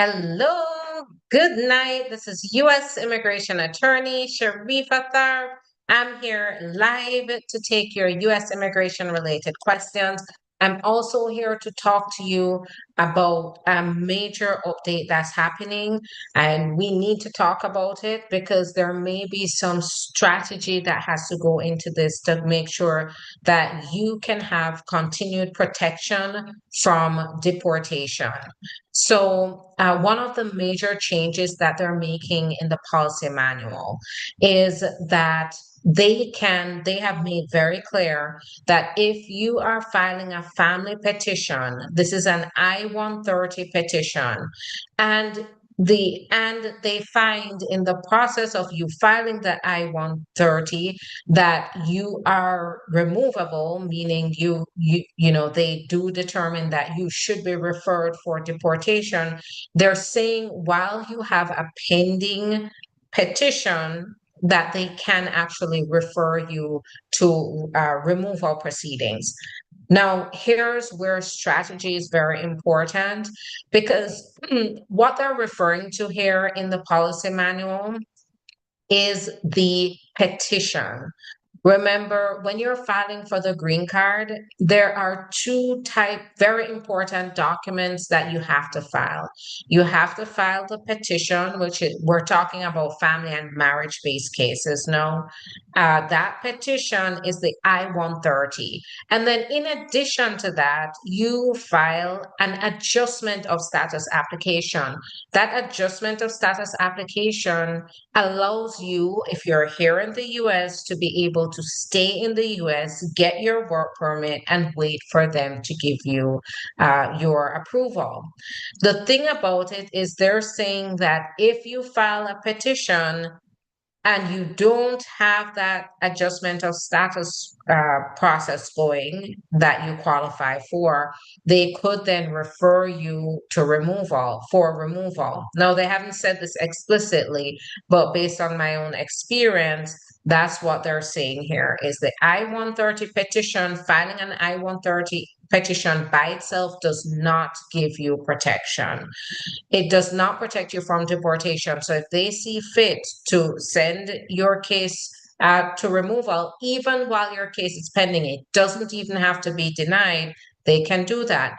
Hello, good night. This is U.S. Immigration Attorney Sharifa Tharp. I'm here live to take your U.S. immigration related questions. I'm also here to talk to you about a major update that's happening, and we need to talk about it because there may be some strategy that has to go into this to make sure that you can have continued protection from deportation. So, one of the major changes that they're making in the policy manual is that they have made very clear that if you are filing a family petition, this is an I-130 petition, and they find in the process of you filing the I-130 that you are removable, meaning they do determine that you should be referred for deportation. They're saying while you have a pending petition, that they can actually refer you to removal proceedings. Now, here's where strategy is very important because what they're referring to here in the policy manual is the petition. Remember, when you're filing for the green card, there are very important documents that you have to file. You have to file the petition, we're talking about family and marriage-based cases. No, that petition is the I-130. And then in addition to that, you file an adjustment of status application. That adjustment of status application allows you, if you're here in the US, to be able to stay in the US, get your work permit, and wait for them to give you your approval. The thing about it is they're saying that if you file a petition and you don't have that adjustment of status process going that you qualify for, they could then refer you to removal. Now, they haven't said this explicitly, but based on my own experience, that's what they're saying here is the I-130 petition, filing an I-130 petition by itself does not give you protection. It does not protect you from deportation. So if they see fit to send your case to removal, even while your case is pending, it doesn't even have to be denied. They can do that.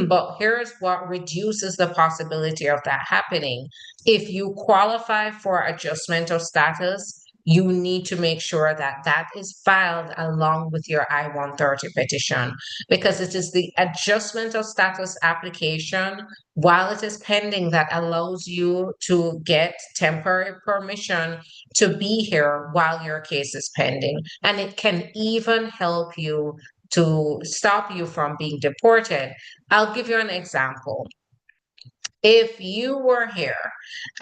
But here's what reduces the possibility of that happening. If you qualify for adjustment of status, you need to make sure that that is filed along with your I-130 petition, because it is the adjustment of status application while it is pending that allows you to get temporary permission to be here while your case is pending. And it can even help you to stop you from being deported. I'll give you an example. If you were here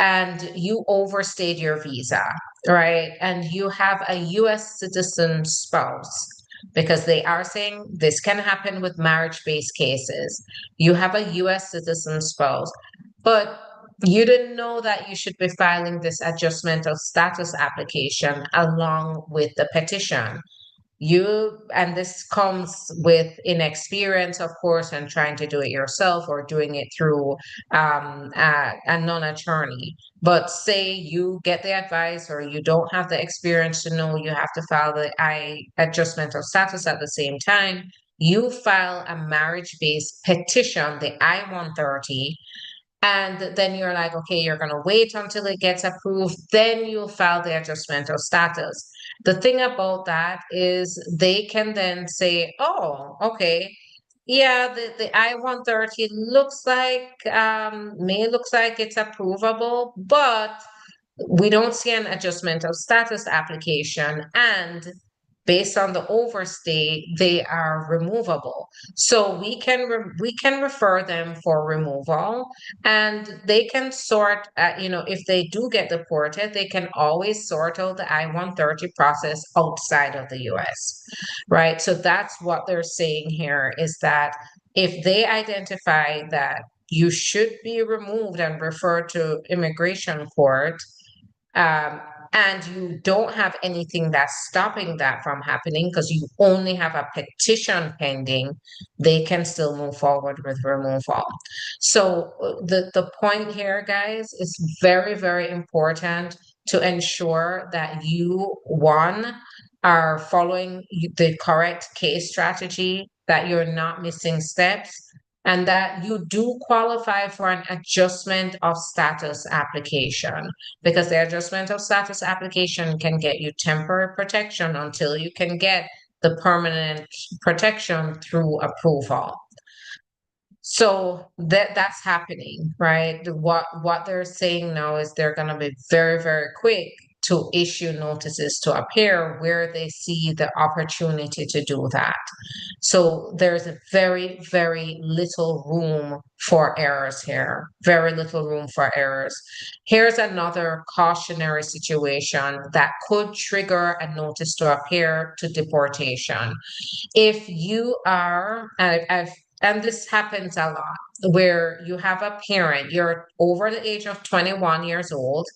and you overstayed your visa, right, and you have a US citizen spouse, because they are saying this can happen with marriage-based cases. You have a US citizen spouse, but you didn't know that you should be filing this adjustment of status application along with the petition. And this comes with inexperience, of course, and trying to do it yourself or doing it through a non-attorney. But say you get the advice or you don't have the experience to know you have to file the adjustment of status at the same time, you file a marriage-based petition, the I-130, and then you're like, okay, you're going to wait until it gets approved, then you'll file the adjustment of status. The thing about that is they can then say, oh, okay, yeah, the I-130 looks like it's approvable, but we don't see an adjustment of status application, and based on the overstay, they are removable. So we can refer them for removal, and they can sort. If they do get deported, they can always sort out the I-130 process outside of the U.S. Right. So that's what they're saying here is that if they identify that you should be removed and referred to immigration court, um, and you don't have anything that's stopping that from happening because you only have a petition pending, they can still move forward with removal. So the point here, guys, is very, very important to ensure that you, one, are following the correct case strategy, that you're not missing steps, and that you do qualify for an adjustment of status application, because the adjustment of status application can get you temporary protection until you can get the permanent protection through approval. So that's happening, right? What they're saying now is they're going to be very, very quick to issue notices to appear where they see the opportunity to do that. So there's a very, very little room for errors here. Very little room for errors. Here's another cautionary situation that could trigger a notice to appear to deportation. If you are, and this happens a lot, where you have a parent, you're over the age of 21 years old,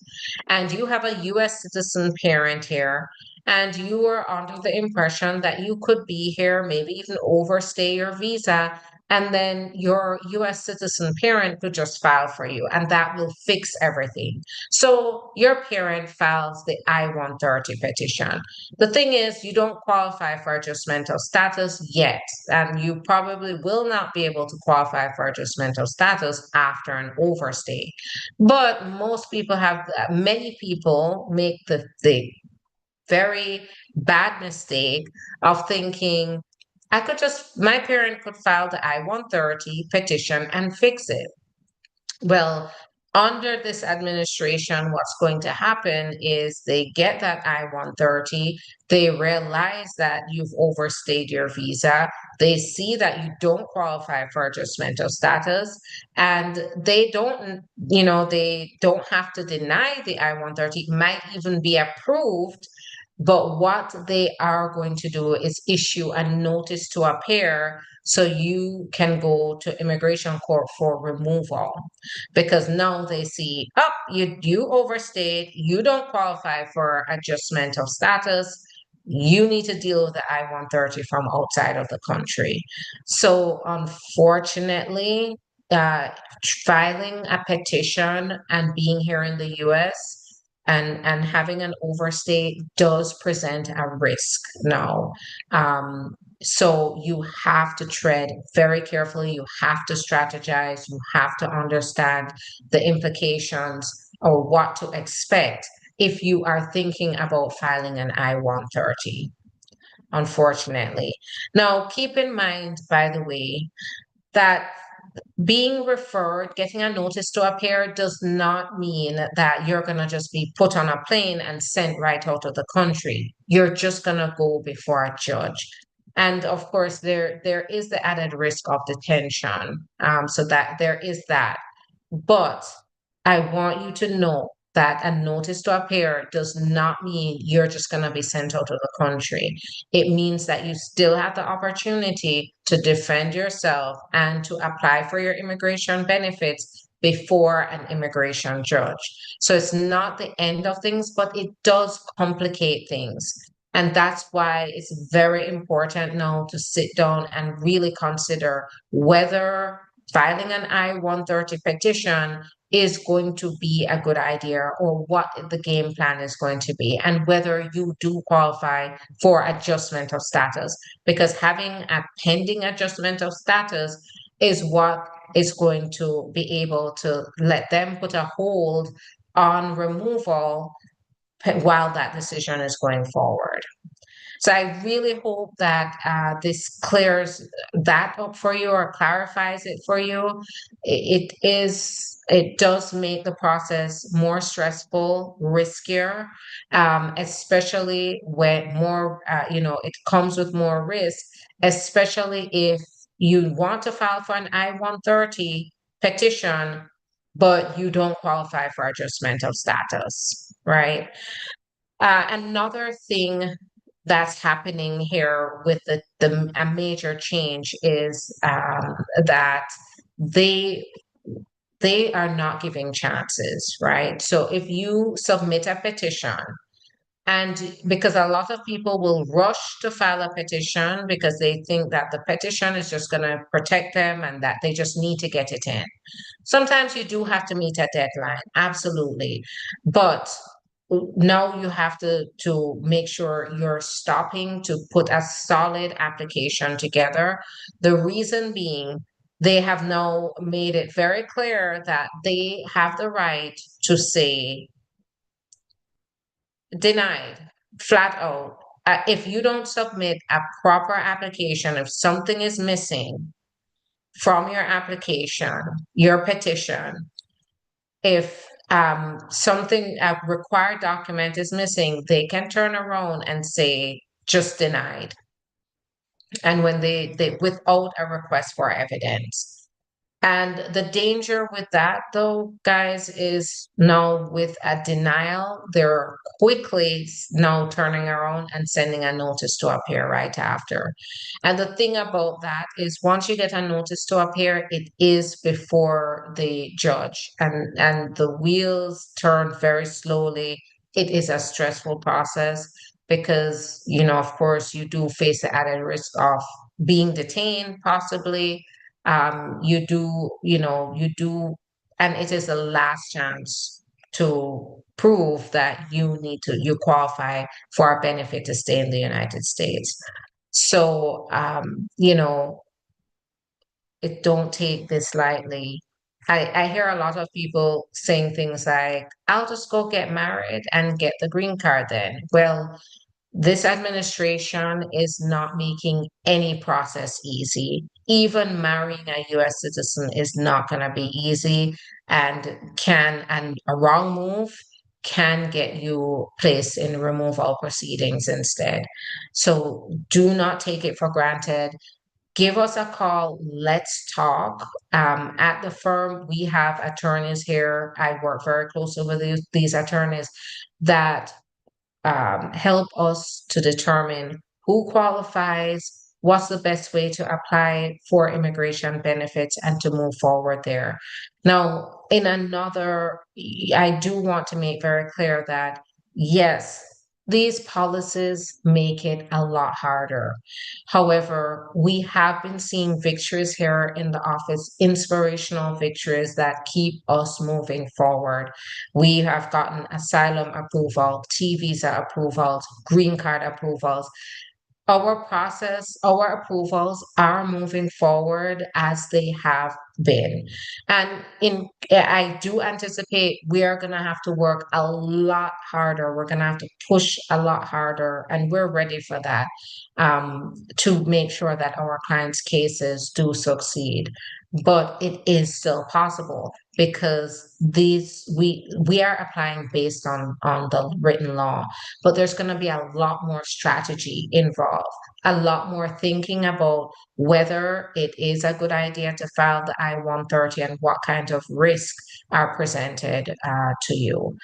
and you have a US citizen parent here, and you are under the impression that you could be here, maybe even overstay your visa, and then your US citizen parent could just file for you, and that will fix everything. So your parent files the I-130 petition. The thing is, you don't qualify for adjustment of status yet, and you probably will not be able to qualify for adjustment of status after an overstay. But most people have, many people make the very bad mistake of thinking, my parent could file the I-130 petition and fix it. Well, under this administration, what's going to happen is they get that I-130, they realize that you've overstayed your visa, they see that you don't qualify for adjustment of status, and they don't have to deny the I-130, it might even be approved. But what they are going to do is issue a notice to appear so you can go to immigration court for removal, because now they see, oh, you overstayed, you don't qualify for adjustment of status, you need to deal with the I-130 from outside of the country. So unfortunately, uh, filing a petition and being here in the US and having an overstay does present a risk now. So you have to tread very carefully, you have to strategize, you have to understand the implications or what to expect if you are thinking about filing an I-130, unfortunately. Now, keep in mind, by the way, that being referred, getting a notice to appear does not mean that you're going to just be put on a plane and sent right out of the country. You're just going to go before a judge. And of course, there is the added risk of detention. So that there is that. But I want you to know that a notice to appear does not mean you're just going to be sent out of the country. It means that you still have the opportunity to defend yourself and to apply for your immigration benefits before an immigration judge. So it's not the end of things, but it does complicate things. And that's why it's very important now to sit down and really consider whether filing an I-130 petition is going to be a good idea, or what the game plan is going to be, and whether you do qualify for adjustment of status, because having a pending adjustment of status is what is going to be able to let them put a hold on removal while that decision is going forward. So I really hope that this clears that up for you or clarifies it for you. It does make the process more stressful, riskier, especially when it comes with more risk, especially if you want to file for an I-130 petition, but you don't qualify for adjustment of status, right? Another thing that's happening here with a major change is that they they are not giving chances, right? So if you submit a petition And because a lot of people will rush to file a petition because they think that the petition is just going to protect them and that they just need to get it in. Sometimes you do have to meet a deadline, absolutely. But now you have to make sure you're stopping to put a solid application together. The reason being, they have now made it very clear that they have the right to say denied, flat out. If you don't submit a proper application, if something is missing from your application, your petition, if something, a required document is missing, they can turn around and say just denied. And when they without a request for evidence. And the danger with that, though, guys, is now with a denial, they're quickly now turning around and sending a notice to appear right after. And the thing about that is once you get a notice to appear, it is before the judge, and the wheels turn very slowly. It is a stressful process because, of course, you do face the added risk of being detained, possibly and it is the last chance to prove that you qualify for a benefit to stay in the United States. So, it don't take this lightly. I hear a lot of people saying things like, I'll just go get married and get the green card then. Well, this administration is not making any process easy. Even marrying a US citizen is not going to be easy and a wrong move can get you placed in removal proceedings instead. So do not take it for granted. Give us a call. Let's talk. At the firm, we have attorneys here. I work very closely with these attorneys that help us to determine who qualifies, what's the best way to apply for immigration benefits, and to move forward there. Now, I do want to make very clear that yes, these policies make it a lot harder. However, we have been seeing victories here in the office, inspirational victories that keep us moving forward. We have gotten asylum approval, T visa approvals, green card approvals. Our approvals are moving forward as they have been. And I do anticipate we are going to have to work a lot harder. We're going to have to push a lot harder, and we're ready for that to make sure that our clients' cases do succeed. But it is still possible because we are applying based on the written law, but there's going to be a lot more strategy involved, a lot more thinking about whether it is a good idea to file the I-130 and what kind of risks are presented to you.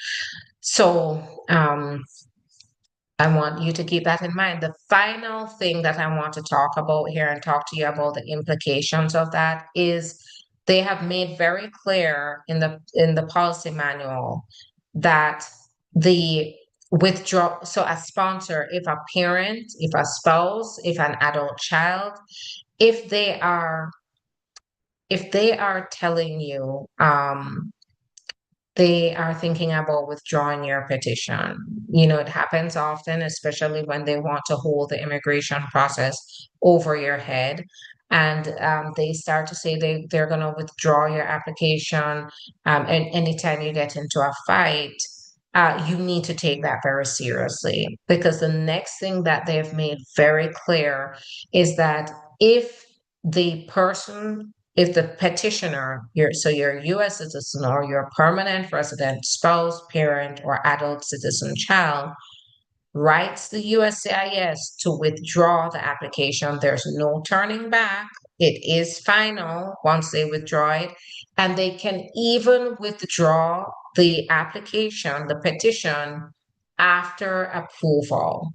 So I want you to keep that in mind. The final thing that I want to talk about here and talk to you about the implications of that is they have made very clear in the policy manual that the withdraw, so a sponsor, if a parent, if a spouse, if an adult child, if they are telling you they are thinking about withdrawing your petition. It happens often, especially when they want to hold the immigration process over your head. And they start to say they're going to withdraw your application. And anytime you get into a fight, you need to take that very seriously because the next thing that they've made very clear is that if the person if the petitioner, your US citizen or your permanent resident spouse, parent, or adult citizen child writes the USCIS to withdraw the application, there's no turning back. It is final once they withdraw it. And they can even withdraw the application, the petition, after approval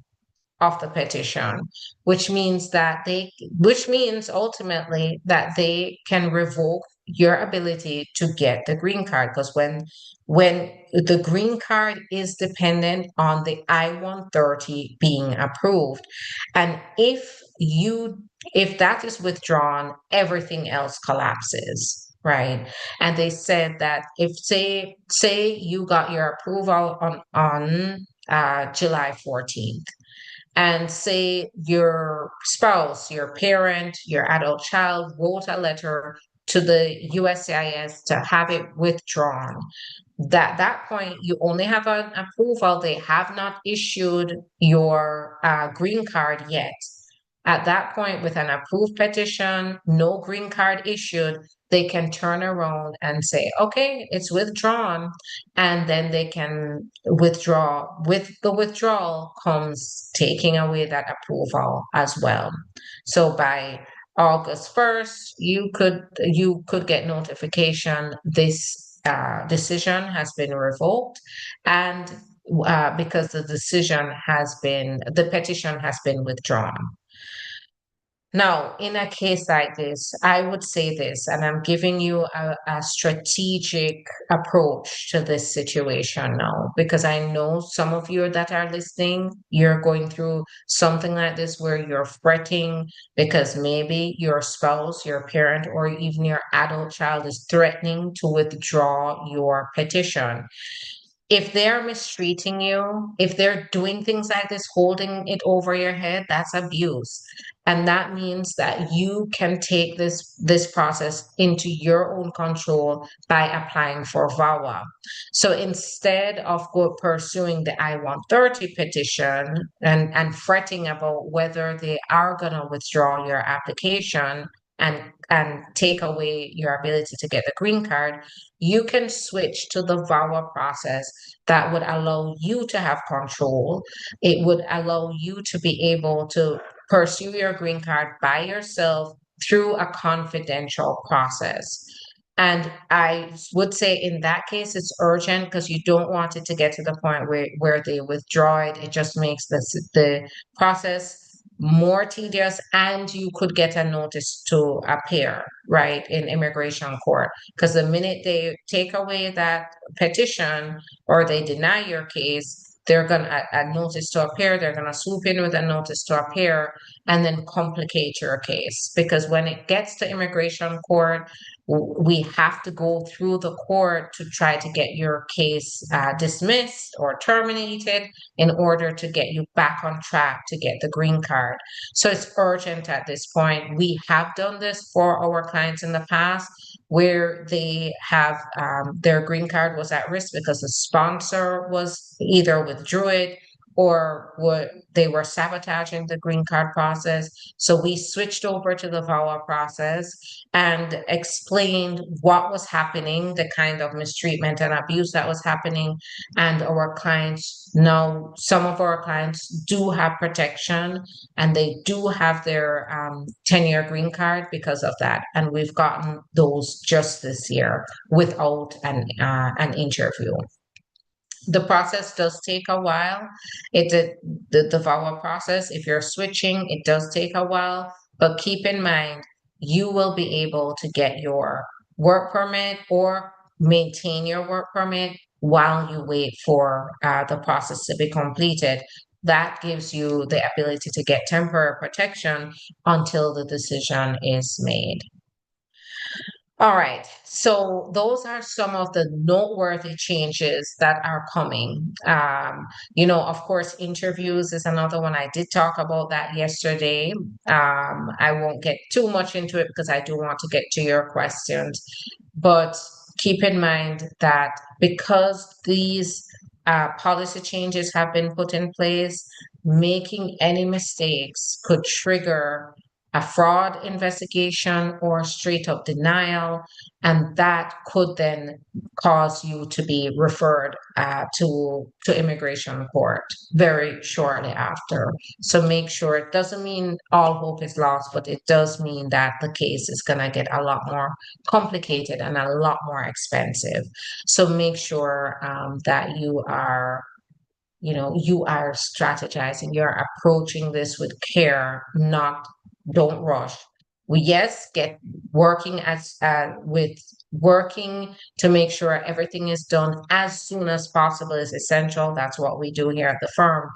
of the petition, which means ultimately that they can revoke your ability to get the green card. Because when the green card is dependent on the I-130 being approved, and if that is withdrawn, everything else collapses. Right. And they said that if say you got your approval on July 14th, and say your spouse, your parent, your adult child wrote a letter to the USCIS to have it withdrawn. That point, you only have an approval. They have not issued your green card yet. At that point, with an approved petition, no green card issued, they can turn around and say, okay, it's withdrawn. And then they can withdraw. With the withdrawal comes taking away that approval as well. So by August 1st, you could get notification this decision has been revoked, and because the petition has been withdrawn. Now, in a case like this, I would say this, and I'm giving you a strategic approach to this situation now, because I know some of you that are listening, you're going through something like this where you're fretting because maybe your spouse, your parent, or even your adult child is threatening to withdraw your petition. If they're mistreating you, if they're doing things like this, holding it over your head, that's abuse. And that means that you can take this process into your own control by applying for VAWA. So instead of pursuing the I-130 petition and fretting about whether they are going to withdraw your application and take away your ability to get the green card, you can switch to the VAWA process that would allow you to have control. It would allow you to be able to pursue your green card by yourself through a confidential process. And I would say in that case, it's urgent because you don't want it to get to the point where they withdraw it. It just makes the process more tedious, and you could get a notice to appear, right, in immigration court. Because the minute they take away that petition or they deny your case, they're going to a notice to appear, they're going to swoop in with a notice to appear and then complicate your case. Because when it gets to immigration court, we have to go through the court to try to get your case dismissed or terminated in order to get you back on track to get the green card. So it's urgent at this point. We have done this for our clients in the past where they have their green card was at risk because the sponsor was either withdrew it or they were sabotaging the green card process. So we switched over to the VAWA process and explained what was happening, the kind of mistreatment and abuse that was happening. And our clients now, some of our clients do have protection and they do have their 10-year green card because of that. And we've gotten those just this year without an interview. The process does take a while. The VAWA process, if you're switching, it does take a while, but keep in mind, you will be able to get your work permit or maintain your work permit while you wait for the process to be completed. That gives you the ability to get temporary protection until the decision is made. All right, so those are some of the noteworthy changes that are coming. Of course, interviews is another one. I did talk about that yesterday. I won't get too much into it because I do want to get to your questions. But keep in mind that because these policy changes have been put in place, making any mistakes could trigger a fraud investigation or straight up denial, and that could then cause you to be referred to immigration court very shortly after. So make sure, it doesn't mean all hope is lost, but it does mean that the case is going to get a lot more complicated and a lot more expensive. So make sure that you are strategizing, you're approaching this with care, don't rush. we yes get working as with working to make sure everything is done as soon as possible is essential. That's what we do here at the firm.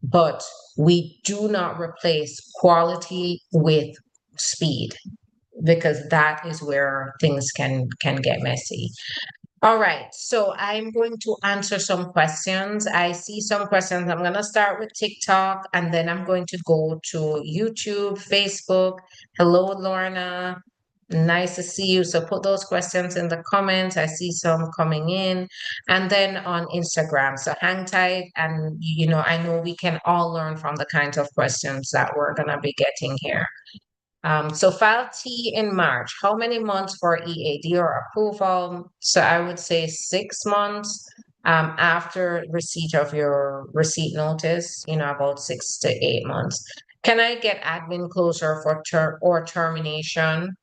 But we do not replace quality with speed, because that is where things can get messy. All right, so I'm going to answer some questions. I see some questions. I'm going to start with TikTok, and then I'm going to go to YouTube, Facebook. Hello, Lorna. Nice to see you. So put those questions in the comments. I see some coming in. And then on Instagram. So hang tight. And, I know we can all learn from the kinds of questions that we're going to be getting here. So file T in March. How many months for EAD or approval? So I would say 6 months after receipt of your receipt notice, about 6 to 8 months. Can I get admin closure for termination?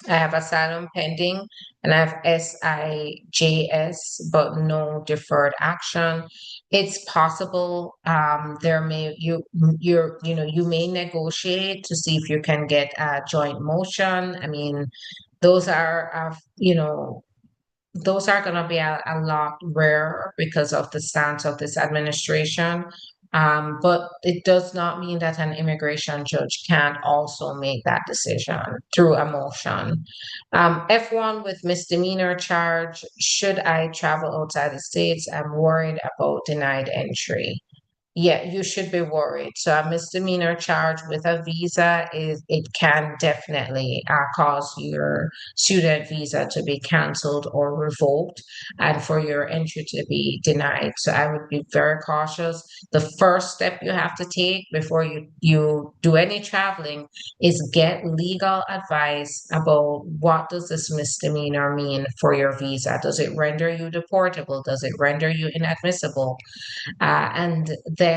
I have asylum pending and I have SIJS, but no deferred action. It's possible there may you may negotiate to see if you can get a joint motion. I mean, those are those are going to be a lot rarer because of the stance of this administration. But it does not mean that an immigration judge can't also make that decision through a motion. F1 with misdemeanor charge. Should I travel outside the states? I'm worried about denied entry. Yeah, you should be worried. So a misdemeanor charge with a visa it can definitely cause your student visa to be canceled or revoked and for your entry to be denied. So I would be very cautious. The first step you have to take before you do any traveling is get legal advice about what does this misdemeanor mean for your visa? Does it render you deportable? Does it render you inadmissible? And then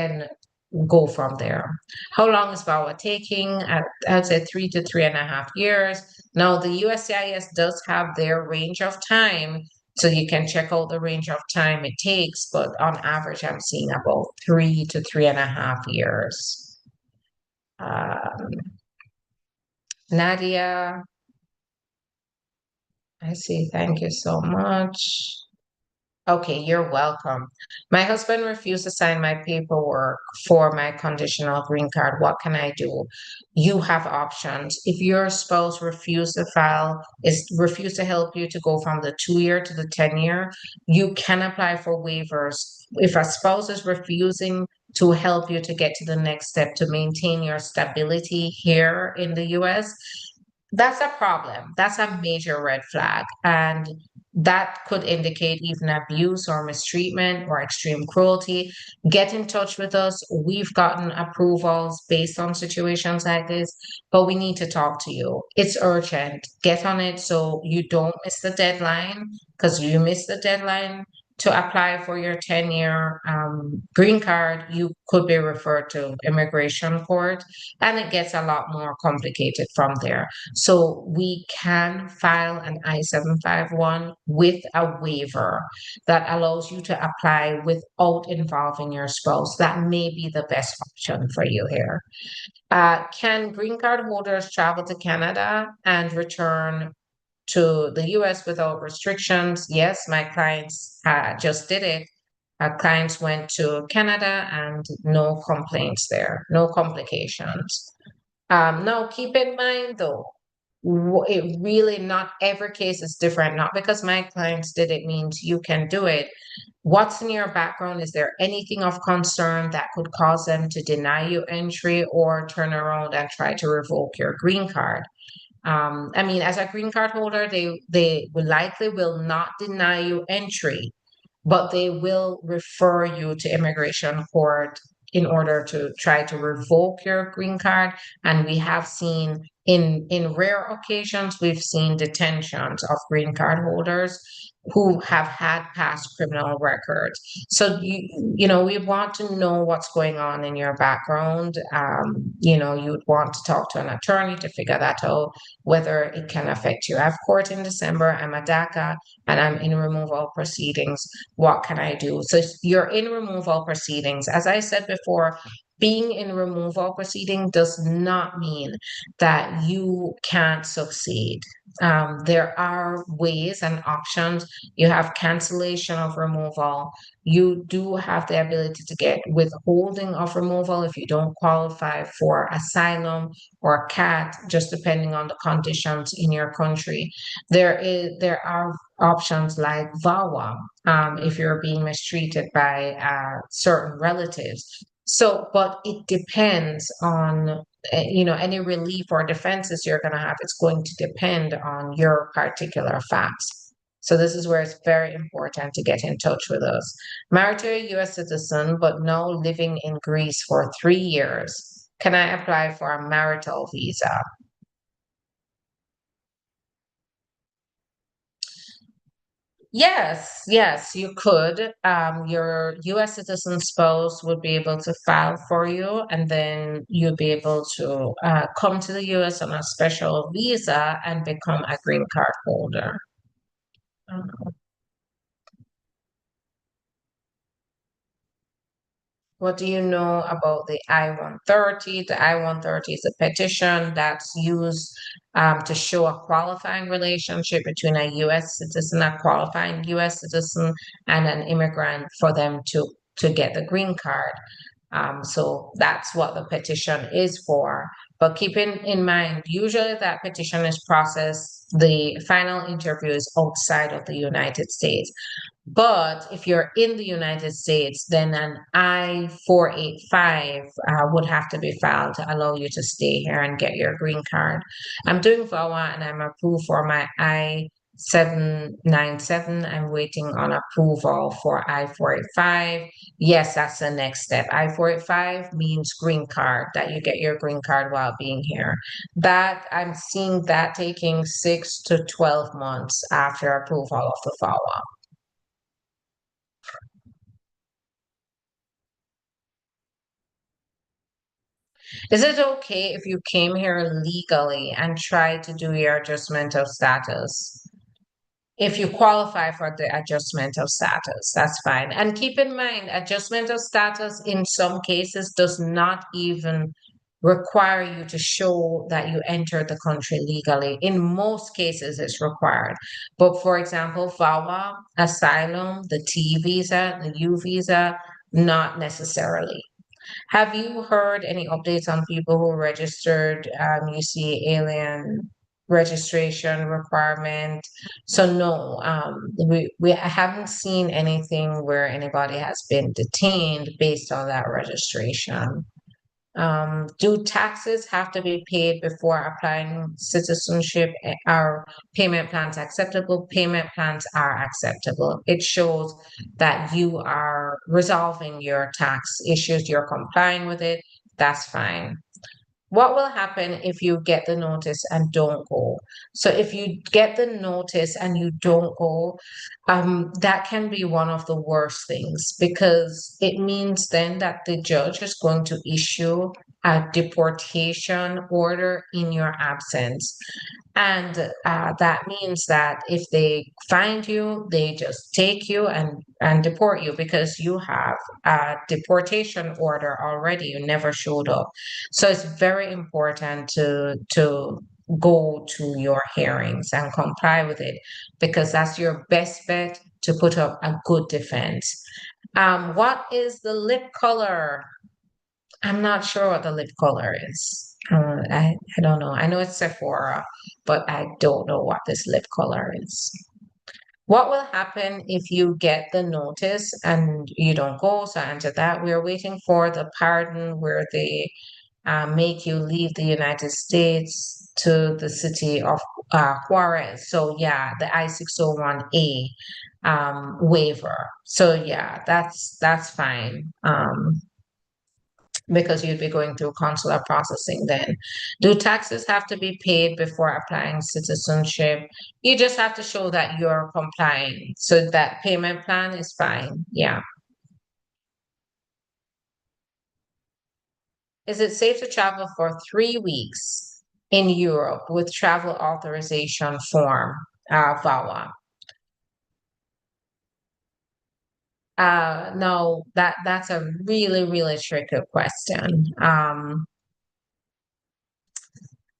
go from there. How long is VAWA taking? I'd say 3 to 3.5 years. Now, the USCIS does have their range of time, so you can check out the range of time it takes, but on average, I'm seeing about 3 to 3.5 years. Nadia, I see. Thank you so much. Okay, you're welcome. My husband refused to sign my paperwork for my conditional green card. What can I do? You have options. If your spouse refuse to help you to go from the 2 year to the 10 year, you can apply for waivers. If a spouse is refusing to help you to get to the next step to maintain your stability here in the US, that's a problem. That's a major red flag. And that could indicate even abuse or mistreatment or extreme cruelty. Get in touch with us. We've gotten approvals based on situations like this, but we need to talk to you. It's urgent. Get on it so you don't miss the deadline, because you miss the deadline to apply for your 10 year green card, you could be referred to immigration court, and it gets a lot more complicated from there. So we can file an I-751 with a waiver that allows you to apply without involving your spouse. That may be the best option for you here. Can green card holders travel to Canada and return to the US without restrictions? Yes, my clients just did it. Our clients went to Canada and no complaints there, no complications. Now, keep in mind though, it really not every case is different. Not because my clients did it means you can do it. What's in your background? Is there anything of concern that could cause them to deny you entry or turn around and try to revoke your green card? I mean, as a green card holder, they will likely will not deny you entry, but they will refer you to immigration court in order to try to revoke your green card. And we have seen in rare occasions, we've seen detentions of green card holders who have had past criminal records. So we want to know what's going on in your background. You'd want to talk to an attorney to figure that out, whether it can affect you. I have court in December. I'm a DACA and I'm in removal proceedings. What can I do? So you're in removal proceedings. As I said before, being in removal proceeding does not mean that you can't succeed. There are ways and options. You have cancellation of removal. You do have the ability to get withholding of removal if you don't qualify for asylum or CAT, just depending on the conditions in your country. There are options like VAWA, if you're being mistreated by certain relatives. So, but it depends on, any relief or defenses you're going to have. It's going to depend on your particular facts. So this is where it's very important to get in touch with us. Married to a U.S. citizen, but now living in Greece for 3 years. Can I apply for a marital visa? Yes, yes, you could. Your US citizen spouse would be able to file for you, and then you'd be able to come to the US on a special visa and become a green card holder. What do you know about the I-130? The I-130 is a petition that's used to show a qualifying relationship between a U.S. citizen, a qualifying U.S. citizen, and an immigrant for them to get the green card. So that's what the petition is for. But keeping in mind, usually that petition is processed, the final interview is outside of the United States. But if you're in the United States, then an I-485 would have to be filed to allow you to stay here and get your green card. I'm doing VAWA and I'm approved for my I-797. I'm waiting on approval for I-485. Yes, that's the next step. I-485 means green card, that you get your green card while being here. That I'm seeing that taking 6 to 12 months after approval of the VAWA. Is it okay if you came here legally and tried to do your adjustment of status? If you qualify for the adjustment of status, that's fine. And keep in mind, adjustment of status in some cases does not even require you to show that you entered the country legally. In most cases, it's required. But for example, VAWA, asylum, the T visa, the U visa, not necessarily. Have you heard any updates on people who registered? You see alien registration requirement. So no, we I haven't seen anything where anybody has been detained based on that registration. Do taxes have to be paid before applying citizenship? Are payment plans acceptable? Payment plans are acceptable. It shows that you are resolving your tax issues, you're complying with it. That's fine. What will happen if you get the notice and don't go? So if you get the notice and you don't go, that can be one of the worst things because it means then that the judge is going to issue a deportation order in your absence. And that means that if they find you, they just take you and deport you because you have a deportation order already. You never showed up. So it's very important to go to your hearings and comply with it because that's your best bet to put up a good defense. What is the lip color? I'm not sure what the lip color is. I don't know. I know it's Sephora, but I don't know what this lip color is. What will happen if you get the notice and you don't go? So answer that. We're waiting for the pardon where they make you leave the United States to the city of Juarez. So yeah, the I-601A waiver. So yeah, that's fine. Because you'd be going through consular processing then. Do taxes have to be paid before applying citizenship? You just have to show that you're complying. So that payment plan is fine. Yeah. Is it safe to travel for 3 weeks in Europe with travel authorization form, VAWA? No, that's a really, really tricky question.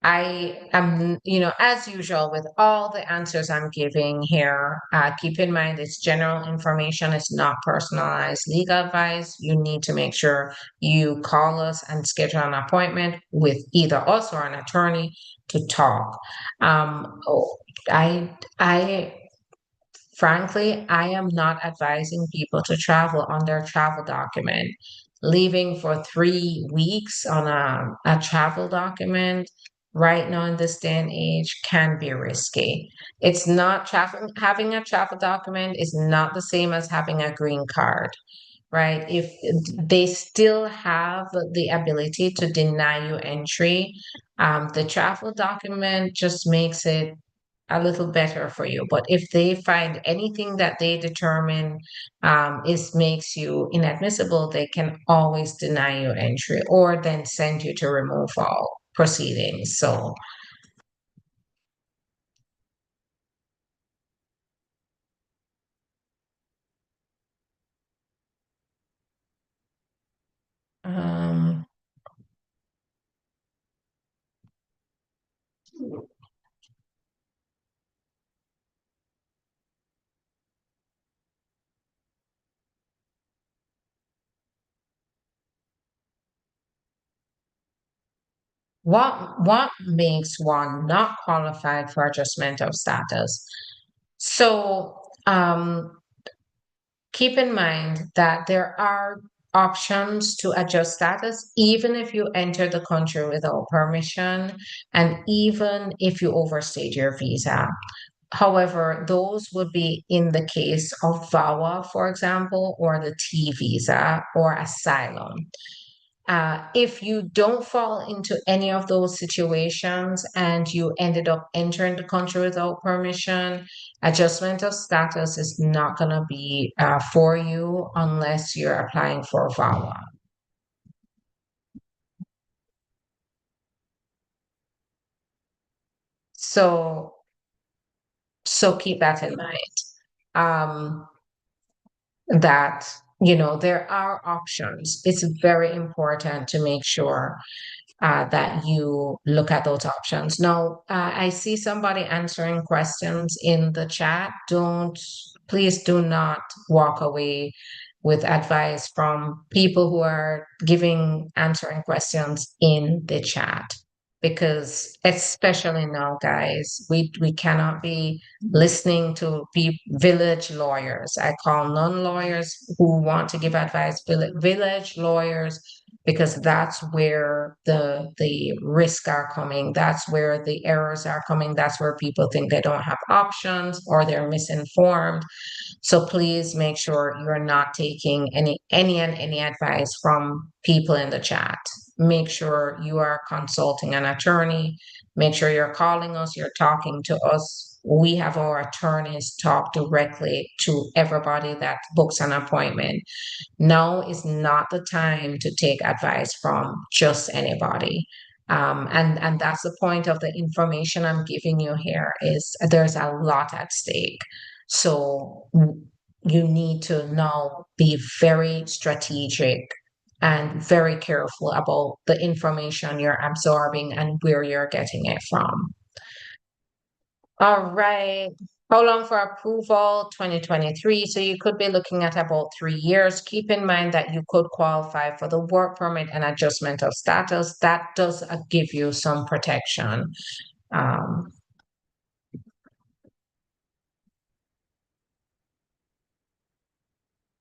I am, as usual, with all the answers I'm giving here, keep in mind it's general information, it's not personalized legal advice. You need to make sure you call us and schedule an appointment with either us or an attorney to talk. Oh, I Frankly, I am not advising people to travel on their travel document. Leaving for 3 weeks on a travel document right now in this day and age can be risky. It's not travel, having a travel document is not the same as having a green card, right? If they still have the ability to deny you entry, the travel document just makes it a little better for you. But if they find anything that they determine is makes you inadmissible, they can always deny you entry or then send you to removal proceedings. So, um, what makes one not qualified for adjustment of status? So, keep in mind that there are options to adjust status even if you enter the country without permission and even if you overstayed your visa. However, those would be in the case of VAWA, for example, or the T visa or asylum. If you don't fall into any of those situations and you ended up entering the country without permission, adjustment of status is not going to be for you unless you're applying for VAWA. So, so keep that in mind. Um, that there are options. It's very important to make sure that you look at those options. Now, I see somebody answering questions in the chat. Please do not walk away with advice from people who are answering questions in the chat. Because especially now, guys, we cannot be listening to village lawyers. I call non-lawyers who want to give advice village lawyers because that's where the risks are coming. That's where the errors are coming. That's where people think they don't have options or they're misinformed. So please make sure you're not taking any advice from people in the chat. Make sure you are consulting an attorney. Make sure you're calling us, you're talking to us. We have our attorneys talk directly to everybody that books an appointment. Now is not the time to take advice from just anybody. And that's the point of the information I'm giving you here is there's a lot at stake. So you need to now be very strategic and very careful about the information you're absorbing and where you're getting it from. All right. How long for approval? 2023. So you could be looking at about 3 years. Keep in mind that you could qualify for the work permit and adjustment of status. That does give you some protection. Um,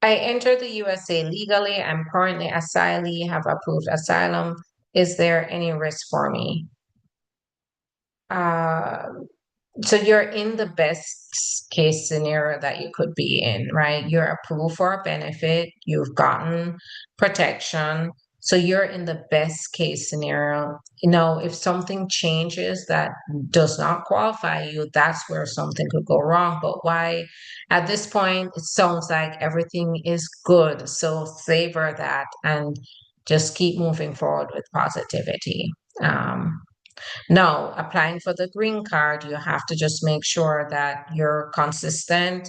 I entered the USA legally. I'm currently asylee, have approved asylum. Is there any risk for me? Uh, So you're in the best case scenario that you could be in, right? You're approved for a benefit, you've gotten protection. So you're in the best case scenario. If something changes that does not qualify you, that's where something could go wrong. But why, at this point, it sounds like everything is good. So savor that and just keep moving forward with positivity. Um, no, applying for the green card, you have to just make sure that you're consistent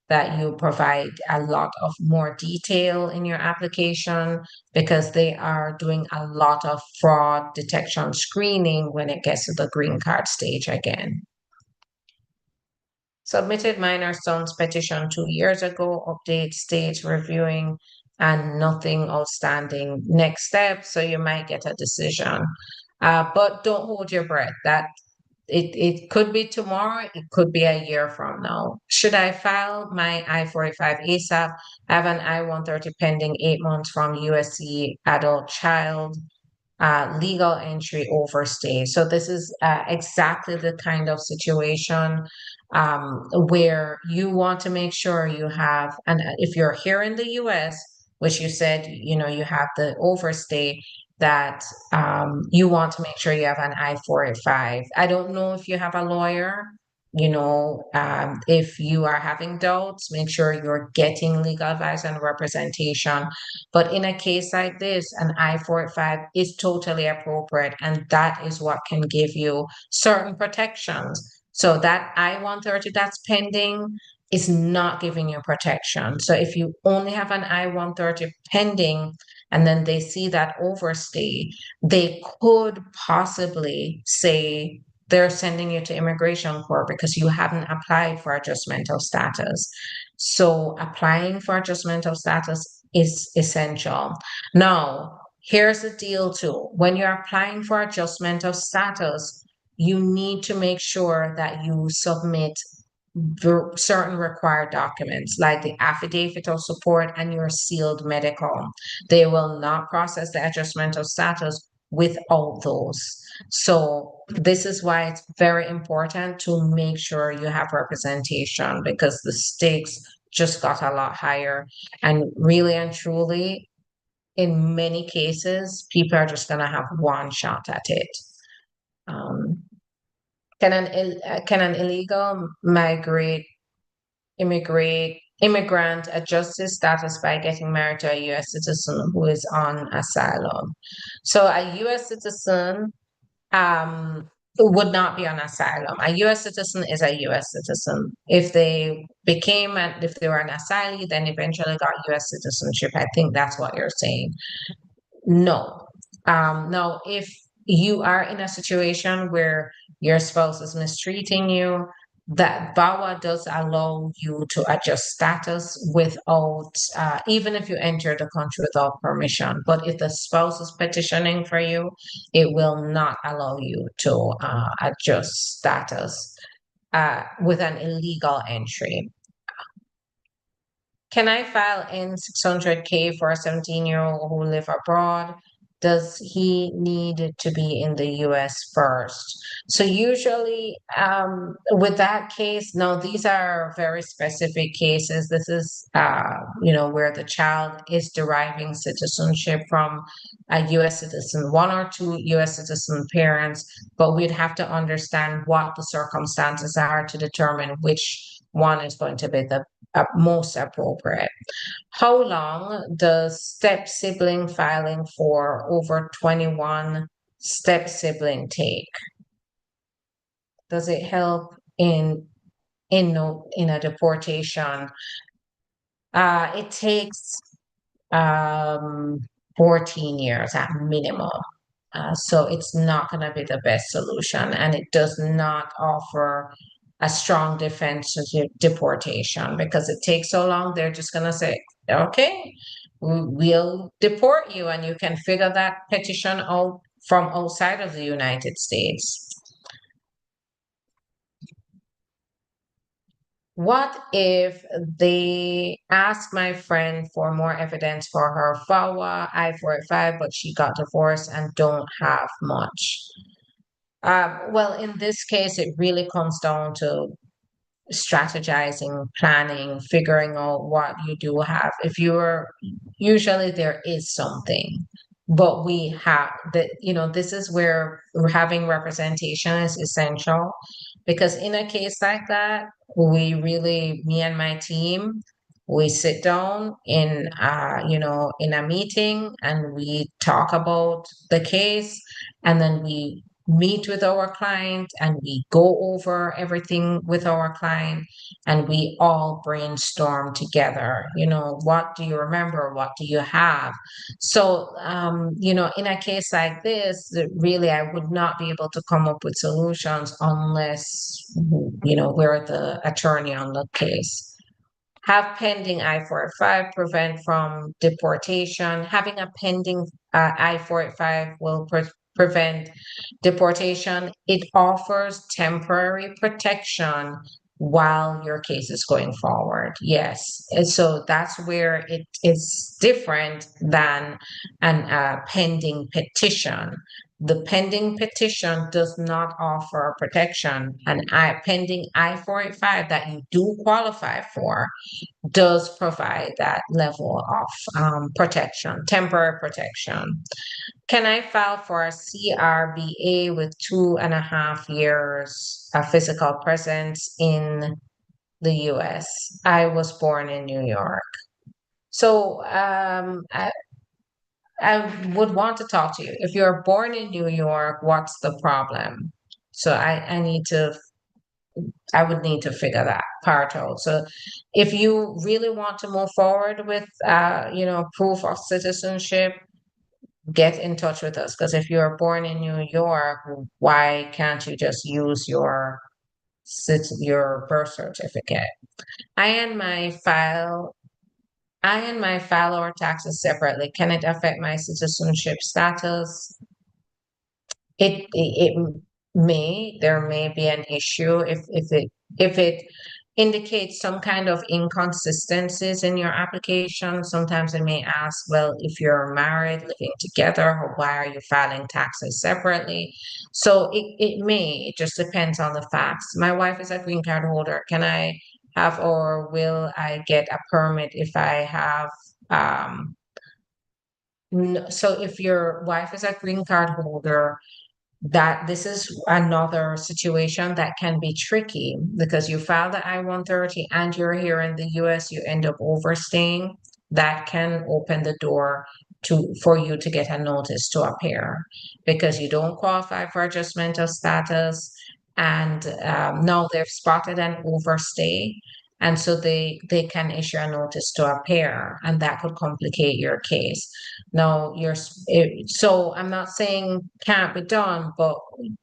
that you provide a lot of more detail in your application because they are doing a lot of fraud detection screening when it gets to the green card stage again. Submitted minor son's petition 2 years ago, update stage reviewing, and nothing outstanding. Next step, so you might get a decision. But don't hold your breath. That it could be tomorrow, it could be a year from now. Should I file my I-45 ASAP? I have an I-130 pending 8 months from USC adult child. Legal entry overstay. So this is exactly the kind of situation where you want to make sure you have, and if you're here in the US, which you said, you have the overstay, that you want to make sure you have an I-45. I don't know if you have a lawyer. If you are having doubts, make sure you're getting legal advice and representation. But in a case like this, an I-45 is totally appropriate, and that is what can give you certain protections. So that I-130 that's pending is not giving you protection. So if you only have an I-130 pending and then they see that overstay, they could possibly say they're sending you to immigration court because you haven't applied for adjustment of status. So applying for adjustment of status is essential. Now, here's the deal too. When you're applying for adjustment of status, you need to make sure that you submit certain required documents like the affidavit of support and your sealed medical. They will not process the adjustment of status without those. So this is why it's very important to make sure you have representation because the stakes just got a lot higher. And really and truly, in many cases, people are just going to have one shot at it. Can an illegal immigrant adjust his status by getting married to a U.S. citizen who is on asylum? So a U.S. citizen would not be on asylum. A U.S. citizen is a U.S. citizen. If they were an asylee, then eventually got U.S. citizenship. I think that's what you're saying. No. Now, if you are in a situation where your spouse is mistreating you, that VAWA does allow you to adjust status without, even if you enter the country without permission. But if the spouse is petitioning for you, it will not allow you to adjust status with an illegal entry. Can I file N600K for a 17-year-old who live abroad? Does he need to be in the US first? So usually with that case, no, these are very specific cases. This is, where the child is deriving citizenship from a US citizen, one or two US citizen parents, but we'd have to understand what the circumstances are to determine which one is going to be the most appropriate. How long does step sibling filing for over 21 step sibling take? Does it help in a deportation? It takes 14 years at minimum. So it's not going to be the best solution, and it does not offer a strong defense to deportation because it takes so long. They're just going to say, okay, we'll deport you, and you can figure that petition out from outside of the United States. What if they ask my friend for more evidence for her FAWA I-45, but she got divorced and don't have much? Well, in this case, it really comes down to strategizing, planning, figuring out what you do have. If you're usually there is something, but we have that, this is where having representation is essential because in a case like that, me and my team, we sit down in a meeting and we talk about the case and then we meet with our client and we go over everything with our client and we all brainstorm together. What do you remember? What do you have? So, in a case like this, really, I would not be able to come up with solutions unless, we're the attorney on the case. Have pending I-45 prevent from deportation. Having a pending I-45 will prevent deportation. It offers temporary protection while your case is going forward. Yes. And so that's where it is different than an pending petition. The pending petition does not offer protection. An pending I-45 that you do qualify for does provide that level of protection, temporary protection. Can I file for a CRBA with 2.5 years of physical presence in the US? I was born in New York. So I would want to talk to you. If you're born in New York, what's the problem? So I would need to figure that part out. So if you really want to move forward with, proof of citizenship, get in touch with us. Because if you're born in New York, why can't you just use your birth certificate? I and my file, I and my file our taxes separately. Can it affect my citizenship status? It there may be an issue if it indicates some kind of inconsistencies in your application. Sometimes they may ask, well, if you're married, living together, why are you filing taxes separately? So it just depends on the facts. My wife is a green card holder. Can I have, or will I get a permit if I have, so if your wife is a green card holder, that this is another situation that can be tricky because you file the I-130 and you're here in the US, you end up overstaying. That can open the door for you to get a notice to appear because you don't qualify for adjustment of status. And now they've spotted an overstay. And so they can issue a notice to appear, and that could complicate your case. No, so I'm not saying can't be done, but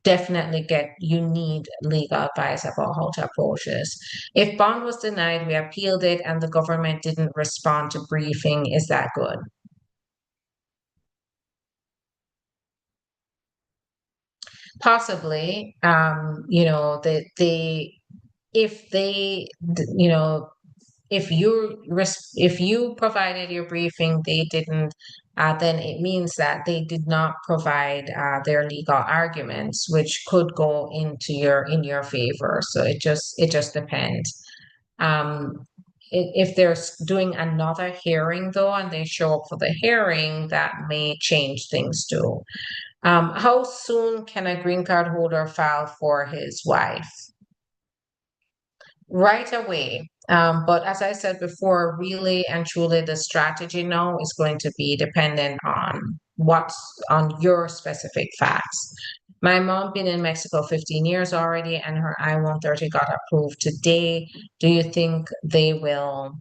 definitely you need legal advice about how to approach this. If bond was denied, we appealed it and the government didn't respond to briefing. Is that good? Possibly. If they, you know, if you provided your briefing, they didn't, then it means that they did not provide their legal arguments, which could go in your favor. So it just depends. Um, if they're doing another hearing though, and they show up for the hearing, that may change things too. How soon can a green card holder file for his wife? Right away. But as I said before, really and truly, the strategy now is going to be dependent on what's on your specific facts. My mom been in Mexico 15 years already, and her I-130 got approved today. Do you think they will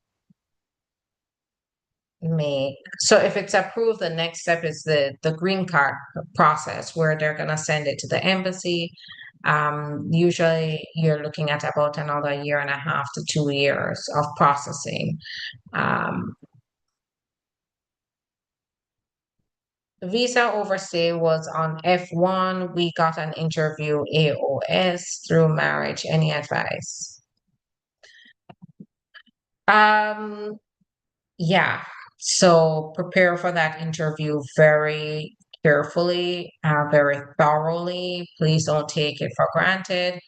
so if it's approved, the next step is the green card process where they're gonna send it to the embassy. Usually you're looking at about another year and a half to 2 years of processing. Um, Visa overstay was on F1. We got an interview AOS through marriage. Any advice? Um, Yeah, so prepare for that interview very carefully, very thoroughly. Please don't take it for granted.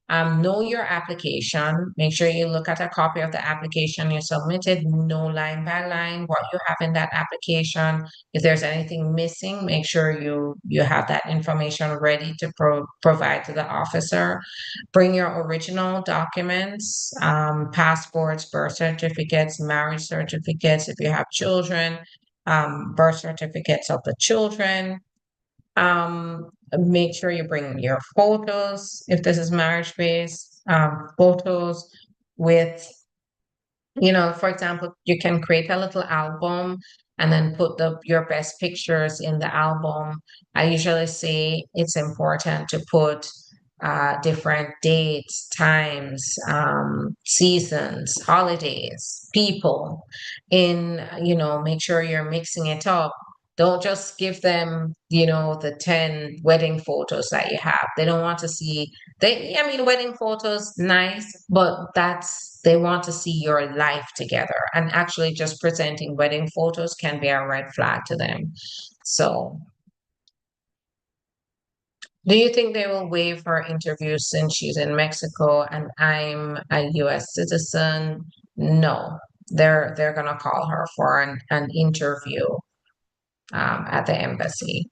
Know your application. Make sure you look at a copy of the application you submitted, know line by line what you have in that application. If there's anything missing, make sure you have that information ready to provide to the officer. Bring your original documents, passports, birth certificates, marriage certificates, if you have children, birth certificates of the children. make sure you bring your photos if this is marriage based, photos with, for example, you can create a little album and then put your best pictures in the album. I usually say it's important to put different dates, times, seasons, holidays, people make sure you're mixing it up. Don't just give them, the 10 wedding photos that you have. They don't want to see I mean, wedding photos, nice, but they want to see your life together. And actually, just presenting wedding photos can be a red flag to them. So, do you think they will waive her interview since she's in Mexico and I'm a US citizen? No, they're gonna call her for an interview at the embassy.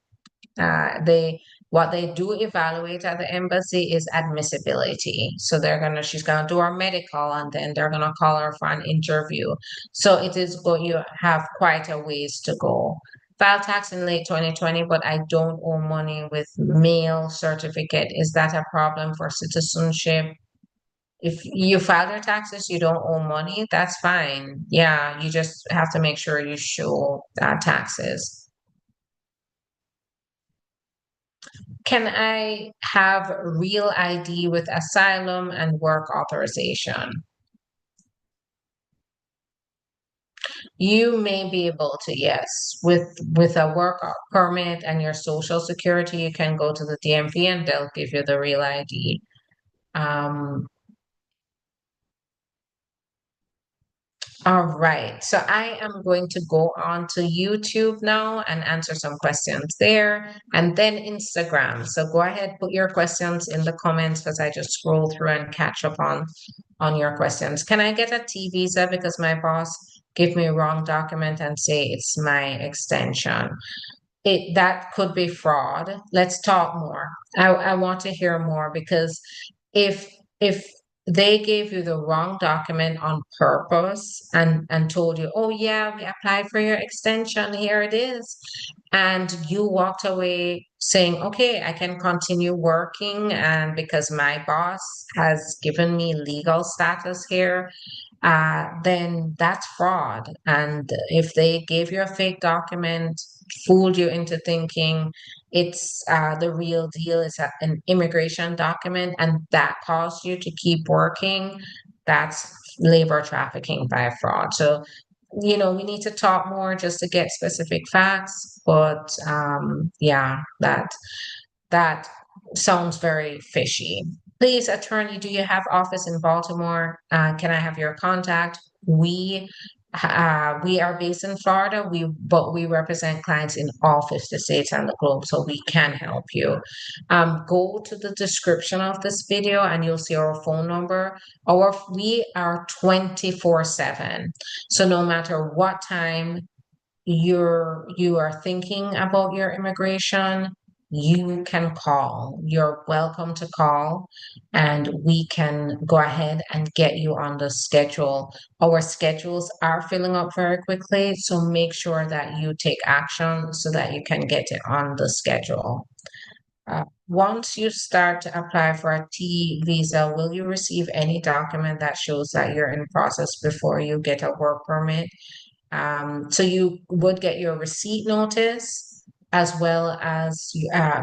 They What they do evaluate at the embassy is admissibility. So she's gonna do her medical and then they're gonna call her for an interview. So you have quite a ways to go. File tax in late 2020, but I don't owe money with mail certificate. Is that a problem for citizenship? If you file your taxes, you don't owe money, that's fine. Yeah, you just have to make sure you show taxes. Can I have real ID with asylum and work authorization? You may be able to, yes. With a permit and your social security, you can go to the DMV and they'll give you the real ID. Um, All right. So I am going to go on to YouTube now and answer some questions there and then Instagram. So go ahead, put your questions in the comments as I just scroll through and catch up on your questions. Can I get a T visa because my boss gave me a wrong document and say it's my extension? That could be fraud. Let's talk more. I want to hear more because if they gave you the wrong document on purpose and told you, oh yeah, we applied for your extension, here it is, and you walked away saying, okay, I can continue working, and because my boss has given me legal status here, then that's fraud. And if they gave you a fake document, fooled you into thinking it's the real deal, it's an immigration document, and that caused you to keep working, that's labor trafficking by fraud. So, we need to talk more just to get specific facts, but yeah, that sounds very fishy. Please, attorney, do you have office in Baltimore? Can I have your contact? We are based in Florida. But we represent clients in all 50 states and the globe, so we can help you. Go to the description of this video and you'll see our phone number. We are 24/7. So no matter what time you are thinking about your immigration, you can call. You're welcome to call, and we can go ahead and get you on the schedule. Our schedules are filling up very quickly, so make sure that you take action so that you can get it on the schedule. Once you start to apply for a T visa, will you receive any document that shows that you're in process before you get a work permit? So you would get your receipt notice as well as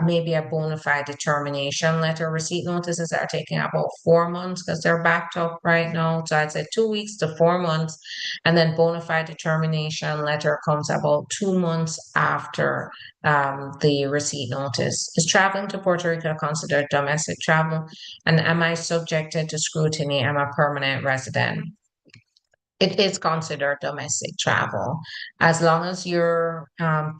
maybe a bona fide determination letter. Receipt notices are taking about 4 months because they're backed up right now. So I'd say 2 weeks to 4 months. And then bona fide determination letter comes about 2 months after the receipt notice. Is traveling to Puerto Rico considered domestic travel? And am I subjected to scrutiny? I'm a permanent resident. It is considered domestic travel. As long as your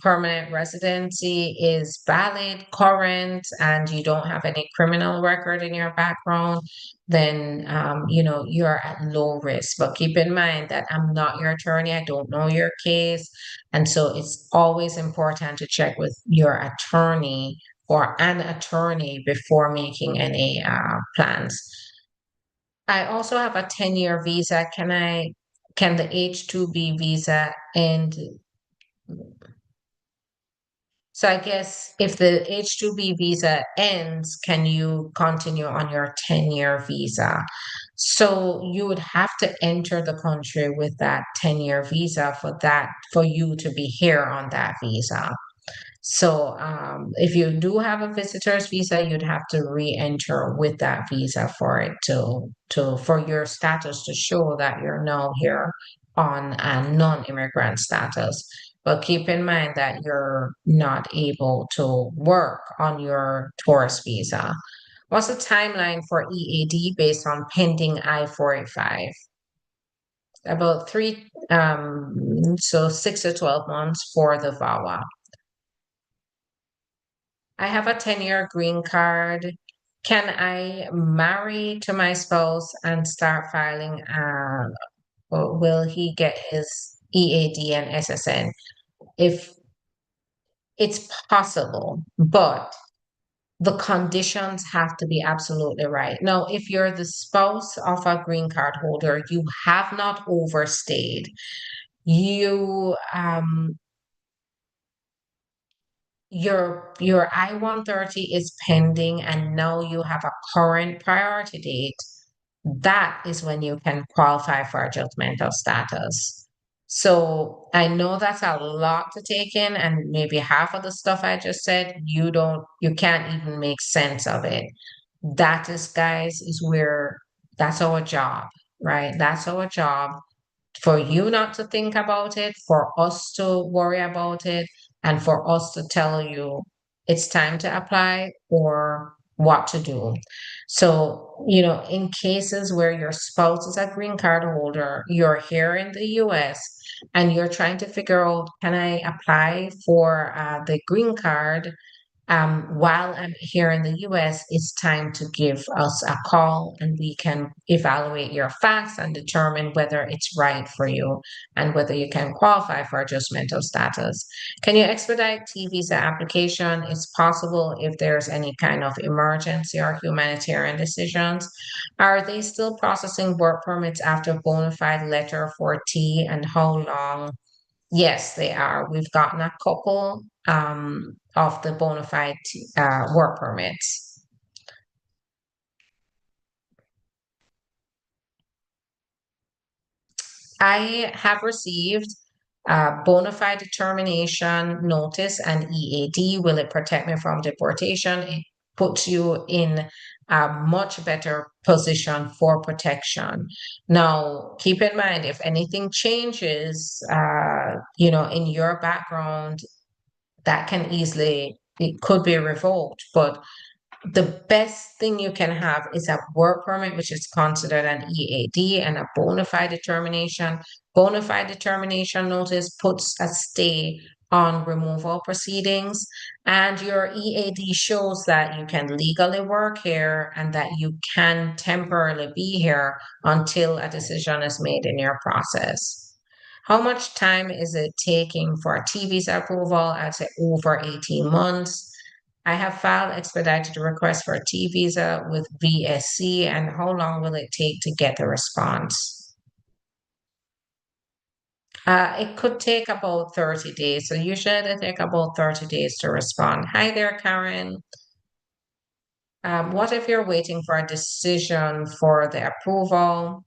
permanent residency is valid, current, and you don't have any criminal record in your background, then you're at low risk. But keep in mind that I'm not your attorney. I don't know your case. And so it's always important to check with your attorney or an attorney before making any plans. I also have a 10-year visa. Can the H-2B visa end? So I guess if the H-2B visa ends, can you continue on your 10-year visa? So you would have to enter the country with that 10-year visa for you to be here on that visa. So if you do have a visitor's visa, you'd have to re-enter with that visa for it for your status to show that you're now here on a non-immigrant status. But keep in mind that you're not able to work on your tourist visa. What's the timeline for EAD based on pending I-485? About so 6 to 12 months for the VAWA. I have a 10-year green card. Can I marry to my spouse and start filing? Or will he get his EAD and SSN? If it's possible, but the conditions have to be absolutely right. Now, if you're the spouse of a green card holder, you have not overstayed. You your I-130 is pending and now you have a current priority date, that is when you can qualify for adjustmental status. So I know that's a lot to take in, and maybe half of the stuff I just said, you can't even make sense of it. That is, guys, is where that's our job, right? That's our job for you not to think about it, for us to worry about it, and for us to tell you it's time to apply or what to do. So, in cases where your spouse is a green card holder, you're here in the US and you're trying to figure out, can I apply for the green card? While I'm here in the US, it's time to give us a call and we can evaluate your facts and determine whether it's right for you and whether you can qualify for adjustmental status. Can you expedite T visa application? It's possible if there's any kind of emergency or humanitarian decisions. Are they still processing work permits after bona fide letter for T, and how long? Yes, they are. We've gotten a couple of the bona fide work permits. I have received bona fide determination notice and EAD. Will it protect me from deportation? It puts you in a much better position for protection. Now, keep in mind, if anything changes, in your background, that can easily, it could be revoked. But the best thing you can have is a work permit, which is considered an EAD, and a bona fide determination. Bona fide determination notice puts a stay on removal proceedings, and your EAD shows that you can legally work here and that you can temporarily be here until a decision is made in your process. How much time is it taking for a T visa approval? I'd say over 18 months. I have filed expedited request for a T visa with VSC, and how long will it take to get the response? It could take about 30 days. So usually they take about 30 days to respond. Hi there, Karen. What if you're waiting for a decision for the approval?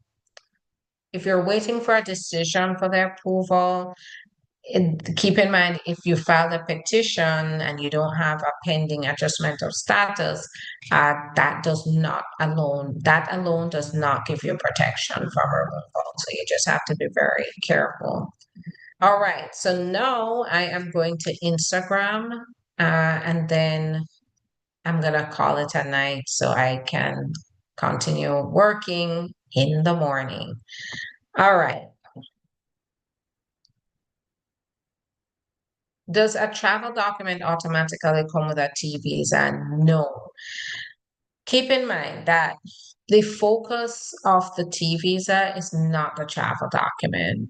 If you're waiting for a decision for the approval, keep in mind, if you file a petition and you don't have a pending adjustment of status, that alone does not give you protection from removal. So you just have to be very careful. All right, so now I am going to Instagram, and then I'm gonna call it a night so I can continue working in the morning. All right. Does a travel document automatically come with a T visa? No. Keep in mind that the focus of the T visa is not the travel document.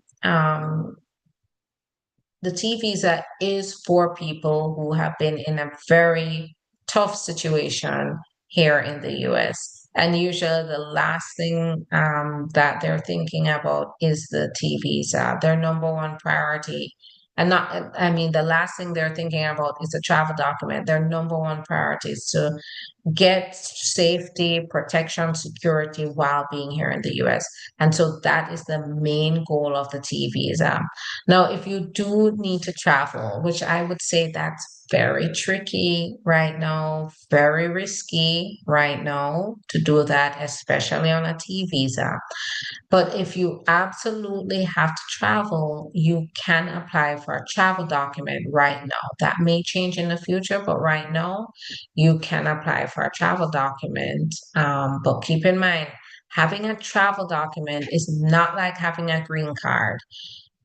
The T visa is for people who have been in a very tough situation here in the US. And usually the last thing that they're thinking about is the T visa. Their number one priority And not, I mean, the last thing they're thinking about is a travel document. Their number one priority is to get safety, protection, security while being here in the US. And so that is the main goal of the T visa. Now, if you do need to travel, which I would say that's very tricky right now, very risky right now to do that, especially on a T visa. But if you absolutely have to travel, you can apply for a travel document right now. That may change in the future, but right now you can apply for a travel document. But keep in mind, having a travel document is not like having a green card.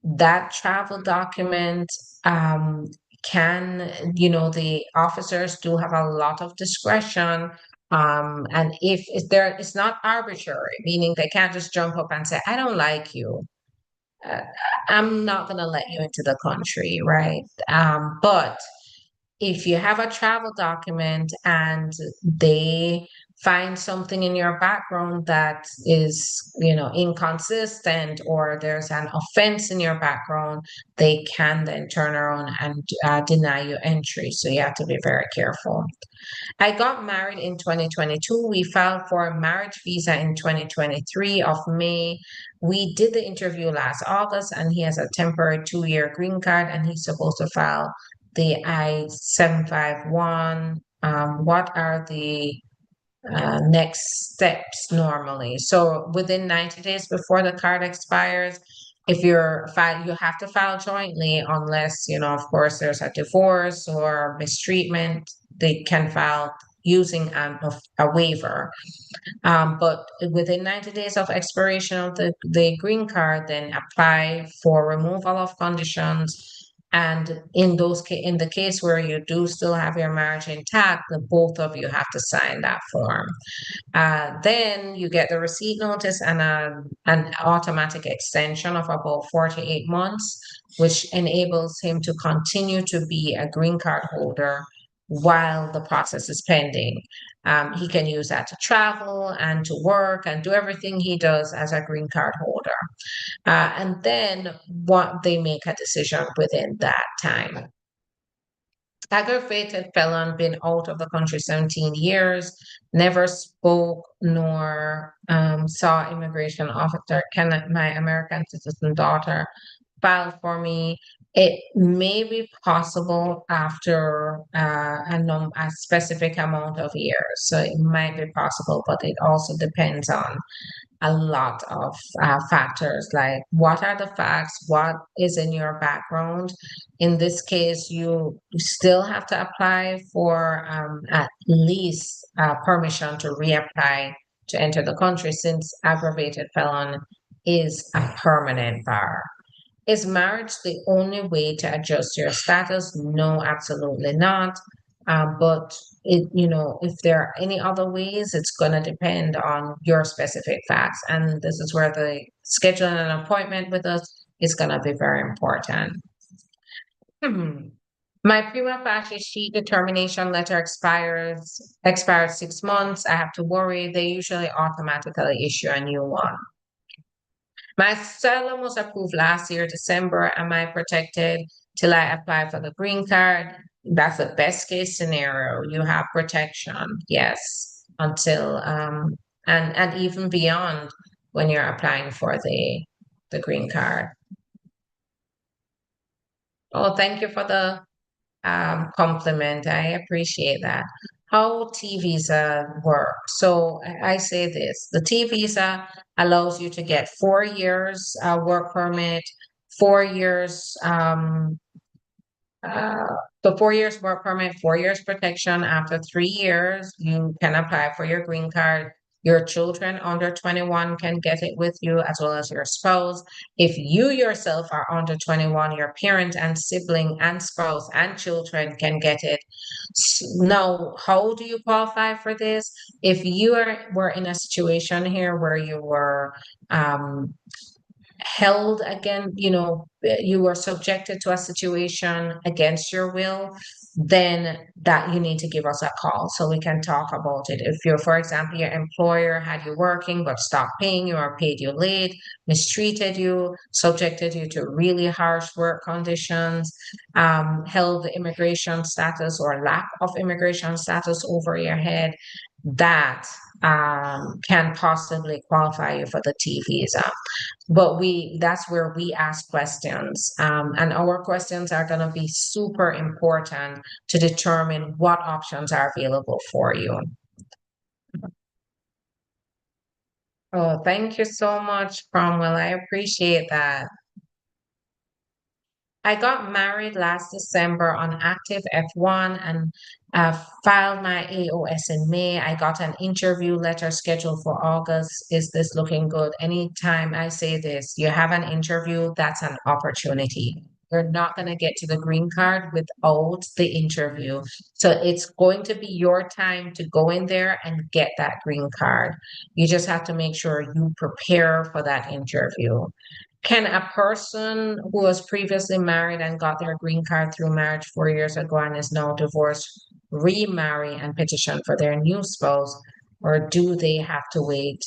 That travel document um, the officers do have a lot of discretion. And if it's not arbitrary, meaning they can't just jump up and say, I don't like you. Uh, I'm not going to let you into the country, right? But if you have a travel document and they find something in your background that is, inconsistent, or there's an offense in your background, they can then turn around and deny you entry. So you have to be very careful. I got married in 2022. We filed for a marriage visa in 2023 of May. We did the interview last August, and he has a temporary 2-year green card, and he's supposed to file the I-751. What are the next steps normally? So within 90 days before the card expires, if you're file, you have to file jointly unless, of course, there's a divorce or mistreatment. They can file using a waiver. But within 90 days of expiration of the green card, then apply for removal of conditions. And in the case where you do still have your marriage intact, the both of you have to sign that form. Then you get the receipt notice and an automatic extension of about 48 months, which enables him to continue to be a green card holder while the process is pending. He can use that to travel and to work and do everything he does as a green card holder. And then what they make a decision within that time. Aggravated felon, been out of the country 17 years, never spoke nor saw immigration officer. Can my American citizen daughter file for me? It may be possible after a specific amount of years. So it might be possible, but it also depends on a lot of factors, like what are the facts, what is in your background. In this case, you still have to apply for at least permission to reapply to enter the country, since aggravated felon is a permanent bar. Is marriage the only way to adjust your status? No, absolutely not. But if there are any other ways, it's going to depend on your specific facts. And this is where the scheduling an appointment with us is going to be very important. Hmm. My prima facie sheet determination letter expires 6 months. I have to worry. They usually automatically issue a new one. My asylum was approved last year, December. Am I protected till I apply for the green card? That's the best case scenario. You have protection, yes, until and even beyond when you're applying for the green card. Oh, thank you for the compliment. I appreciate that. How T visa work? So I say this: the T visa allows you to get 4 years work permit, 4 years uh, so 4 years work permit, 4 years protection. After 3 years, you can apply for your green card. Your children under 21 can get it with you, as well as your spouse. If you yourself are under 21, your parent and sibling and spouse and children can get it. Now, how do you qualify for this? If were in a situation here where you were um, held again, you were subjected to a situation against your will, then that you need to give us a call so we can talk about it. If you're, for example, your employer had you working but stopped paying you or paid you late, mistreated you, subjected you to really harsh work conditions, held the immigration status or lack of immigration status over your head, that can possibly qualify you for the T visa. But that's where we ask questions. And our questions are going to be super important to determine what options are available for you. Oh, thank you so much, Cromwell. I appreciate that. I got married last December on active F1 and filed my AOS in May. I got an interview letter scheduled for August. Is this looking good? Anytime I say this, you have an interview, that's an opportunity. You're not going to get to the green card without the interview. So it's going to be your time to go in there and get that green card. You just have to make sure you prepare for that interview. Can a person who was previously married and got their green card through marriage 4 years ago and is now divorced remarry and petition for their new spouse, or do they have to wait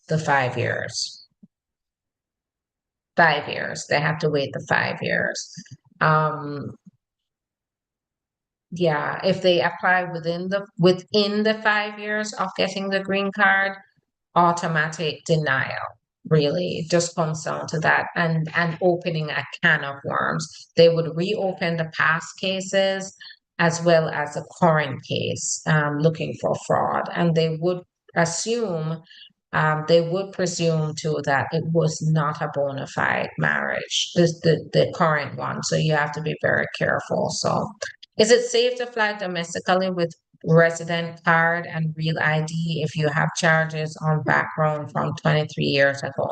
the 5 years? 5 years. They have to wait the 5 years. Um, yeah, if they apply within the 5 years of getting the green card, automatic denial. Really, it just comes down to that, and opening a can of worms. They would reopen the past cases as well as the current case, looking for fraud, and they would presume too that it was not a bona fide marriage, the current one. So you have to be very careful. So, is it safe to fly domestically with resident card and real ID if you have charges on background from 23 years ago?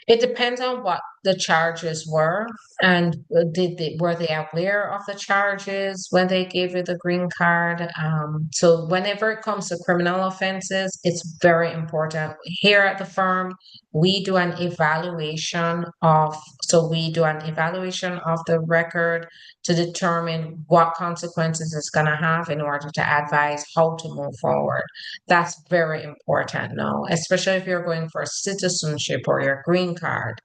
It depends on what the charges were, and were they aware of the charges when they gave you the green card? So whenever it comes to criminal offenses, it's very important. Here at the firm, we do an evaluation of the record to determine what consequences it's going to have in order to advise how to move forward. That's very important now, especially if you're going for citizenship or your green card.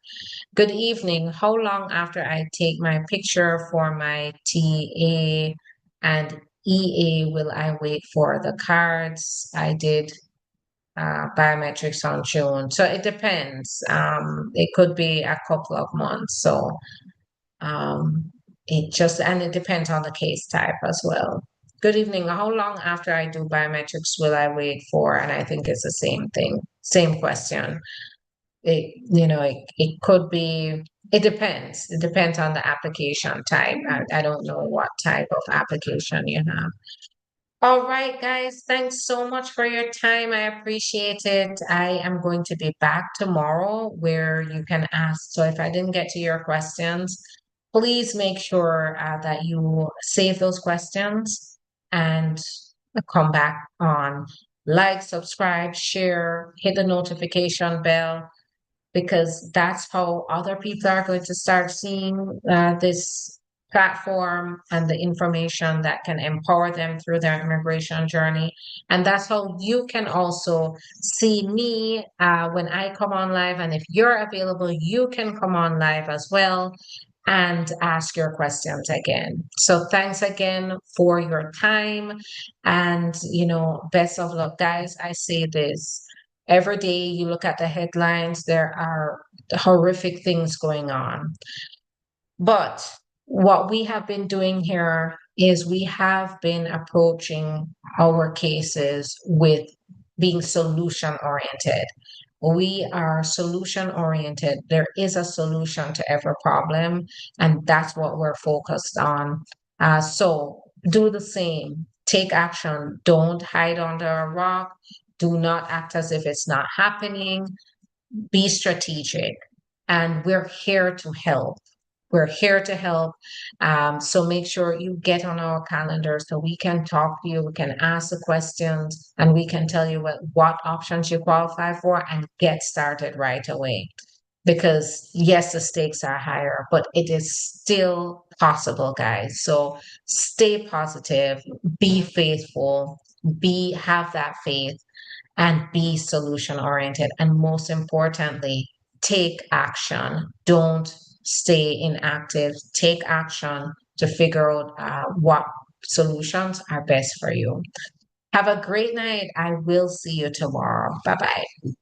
Good evening. How long after I take my picture for my TA and EA will I wait for the cards? I did biometrics on June. So it depends. It could be a couple of months. So um, it depends on the case type as well. Good evening. How long after I do biometrics will I wait for? And I think it's the same thing, same question. It could be, it depends. It depends on the application type. I don't know what type of application you have. All right, guys, thanks so much for your time. I appreciate it. I am going to be back tomorrow where you can ask. So if I didn't get to your questions, please make sure that you save those questions and come back on. Like, subscribe, share, hit the notification bell, because that's how other people are going to start seeing this platform and the information that can empower them through their immigration journey. And that's how you can also see me when I come on live. And if you're available, you can come on live as well and ask your questions again. So thanks again for your time, and best of luck, guys. I say this every day. You look at the headlines, there are horrific things going on. But what we have been doing here is we have been approaching our cases with being solution oriented. We are solution oriented. There is a solution to every problem, and that's what we're focused on. So do the same. Take action. Don't hide under a rock. Do not act as if it's not happening. Be strategic. And we're here to help. We're here to help. So make sure you get on our calendar so we can talk to you, we can ask the questions, and we can tell you what options you qualify for and get started right away. Because yes, the stakes are higher, but it is still possible, guys. So stay positive, be faithful, have that faith, and be solution oriented. And most importantly, take action. Don't stay inactive. Take action to figure out what solutions are best for you. Have a great night. I will see you tomorrow. Bye bye.